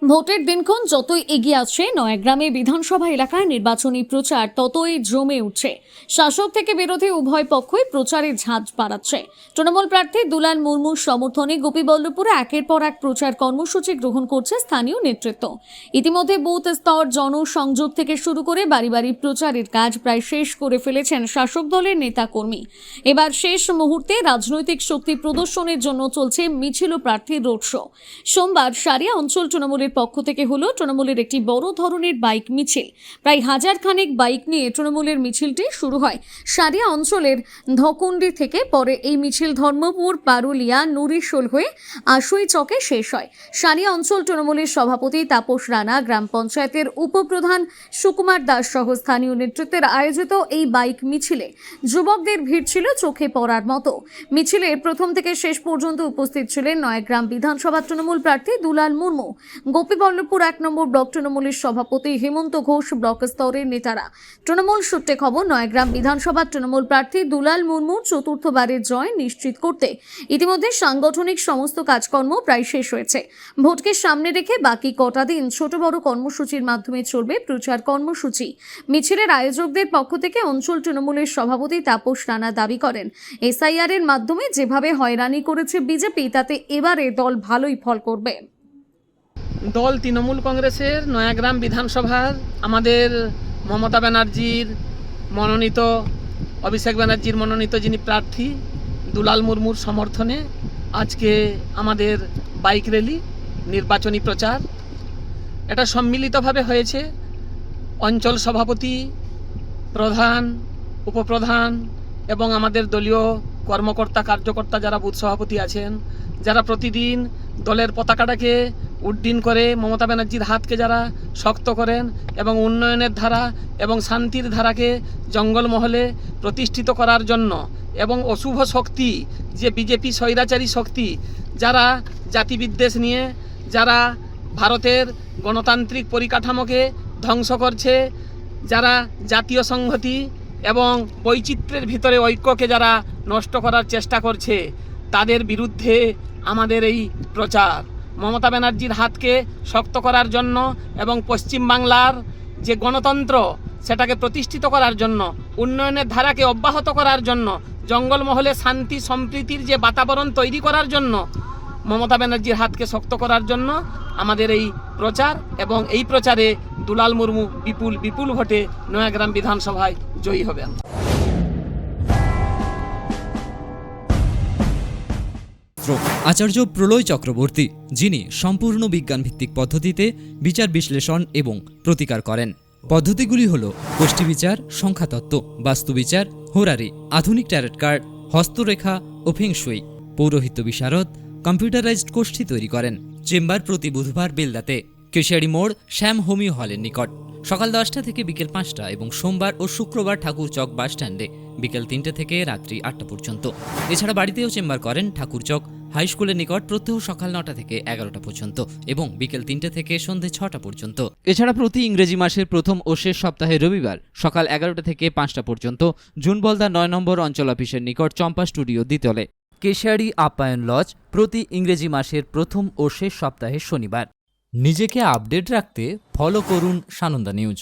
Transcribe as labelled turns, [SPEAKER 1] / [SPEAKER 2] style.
[SPEAKER 1] ভোটের দিনক্ষণ যতই এগিয়ে আসছে নয়াগ্রামে বিধানসভা এলাকায় নির্বাচনী প্রচার ততই জমে উঠছে। শাসক থেকে বিরোধী উভয় পক্ষই প্রচারে ঝাঁজ বাড়াচ্ছে। তৃণমূল প্রার্থী দুলাল মুর্মুর সমর্থনে গোপীবল্লভপুরে একের পর এক প্রচার কর্মসূচি গ্রহণ করছে স্থানীয় নেতৃত্ব। ইতিমধ্যে বুথ স্তর জনসংযোগ থেকে শুরু করে বাড়ি বাড়ি প্রচারের কাজ প্রায় শেষ করে ফেলেছেন শাসক দলের নেতাকর্মী। এবার শেষ মুহূর্তে রাজনৈতিক শক্তি প্রদর্শনের জন্য চলছে মিছিল ও প্রার্থীর রোড শো। সোমবার সারিয়া অঞ্চল তৃণমূলের পক্ষ থেকে হলো তৃণমূলের একটি বড় ধরনের বাইক মিছিল। প্রায় হাজার খানেক বাইক নিয়ে তৃণমূলের মিছিলটি শুরু হয় সারিয়া অঞ্চলের ধকুন্ডি থেকে। পরে এই মিছিল ধর্মপুর, পারুলিয়া, নুরিশোল হয়ে আশুই চকে শেষ হয়। সারিয়া অঞ্চল তৃণমূলের সভাপতি তাপস রানা, গ্রাম পঞ্চায়েতের উপপ্রধান সুকুমার দাস সহ স্থানীয় নেতৃত্বের আয়োজিত এই বাইক মিছিলে যুবকদের ভিড় ছিল চোখে পড়ার মতো। মিছিলে প্রথম থেকে শেষ পর্যন্ত উপস্থিত ছিলেন নয়াগ্রাম বিধানসভা তৃণমূল প্রার্থী দুলাল মুর্মু, গোপীবল্লভপুর 1 নম্বর ব্লক তৃণমূলের সভাপতি হেমন্ত ঘোষ, ব্লক স্তরের নেতারা। তৃণমূল সূত্রে খবর, নয়াগ্রাম বিধানসভা তৃণমূল প্রার্থী দুলাল মুর্মুর চতুর্থবারের জয় নিশ্চিত করতে ইতিমধ্যে সাংগঠনিক সমস্ত কাজকর্ম প্রায় শেষ হয়েছে। ভোটকে সামনে রেখে বাকি কটা দিন ছোট বড় কর্মসূচির মাধ্যমে চলবে প্রচার কর্মসূচি। মিছিলের আয়োজকদের পক্ষ থেকে অঞ্চল তৃণমূলের সভাপতি তাপস রানা দাবি করেন, এসআইআর এর মাধ্যমে যেভাবে হয়রানি করেছে বিজেপি, তাতে এবারে দল ভালোই ফল করবে।
[SPEAKER 2] দল তৃণমূল কংগ্রেসের নয়াগ্রাম বিধানসভার আমাদের মমতা ব্যানার্জির মনোনীত, অভিষেক ব্যানার্জির মনোনীত যিনি প্রার্থী দুলাল মুর্মুর সমর্থনে আজকে আমাদের বাইক র্যালি, নির্বাচনী প্রচার, এটা সম্মিলিতভাবে হয়েছে। অঞ্চল সভাপতি, প্রধান, উপপ্রধান এবং আমাদের দলীয় কর্মকর্তা, কার্যকর্তা যারা বুথ সভাপতি আছেন, যারা প্রতিদিন দলের পতাকাটাকে উড্ডীন করে মমতা ব্যানার্জির হাতকে যারা শক্ত করেন এবং উন্নয়নের ধারা এবং শান্তির ধারাকে জঙ্গলমহলে প্রতিষ্ঠিত করার জন্য, এবং অশুভ শক্তি যে বিজেপি স্বৈরাচারী শক্তি যারা জাতিবিদ্বেষ নিয়ে, যারা ভারতের গণতান্ত্রিক পরিকাঠামোকে ধ্বংস করছে, যারা জাতীয় সংহতি এবং বৈচিত্র্যের ভিতরে ঐক্যকে যারা নষ্ট করার চেষ্টা করছে, তাদের বিরুদ্ধে আমাদের এই প্রচার। মমতা ব্যানার্জির হাতকে শক্ত করার জন্য এবং পশ্চিমবাংলার যে গণতন্ত্র সেটাকে প্রতিষ্ঠিত করার জন্য, উন্নয়নের ধারাকে অব্যাহত করার জন্য, জঙ্গলমহলে শান্তি সম্প্রীতির যে বাতাবরণ তৈরি করার জন্য, মমতা ব্যানার্জির হাতকে শক্ত করার জন্য আমাদের এই প্রচার। এবং এই প্রচারে দুলাল মুর্মু বিপুল ভোটে নয়াগ্রাম বিধানসভায় জয়ী হবেন।
[SPEAKER 3] আচার্য প্রলয় চক্রবর্তী, যিনি সম্পূর্ণ বিজ্ঞানভিত্তিক পদ্ধতিতে বিচার বিশ্লেষণ এবং প্রতিকার করেন। পদ্ধতিগুলি হল গোষ্ঠী বিচার, সংখ্যাতত্ত্ব, বাস্তুবিচার, হোরারি, আধুনিক ট্যারট কার্ড, হস্তরেখা ও ফেংশুই। পৌরোহিত্য বিশারদ, কম্পিউটারাইজড গোষ্ঠী তৈরি করেন। চেম্বার প্রতি বুধবার বেলদাতে, কেশিয়ারি মোড়, শ্যাম হোমিও হলের নিকট, সকাল 10টা থেকে বিকেল 5টা এবং সোমবার ও শুক্রবার ঠাকুরচক বাসস্ট্যান্ডে বিকেল 3টে থেকে রাত্রি 8টা পর্যন্ত। এছাড়া বাড়িতেও চেম্বার করেন ঠাকুরচক হাই স্কুলের নিকট প্রত্যহ সকাল 9টা থেকে 11টা পর্যন্ত এবং বিকেল 3টে থেকে সন্ধে 6টা পর্যন্ত। এছাড়া প্রতি ইংরেজি মাসের প্রথম ও শেষ সপ্তাহে রবিবার সকাল 11টা থেকে 5টা পর্যন্ত জুনবলদা 9 নম্বর অঞ্চল অফিসের নিকট চম্পা স্টুডিও দ্বিতলে। কেশিয়ারি আপ্যায়ন লজ প্রতি ইংরেজি মাসের প্রথম ও শেষ সপ্তাহে শনিবার। নিজেকে আপডেট রাখতে ফলো করুন সানন্দা নিউজ।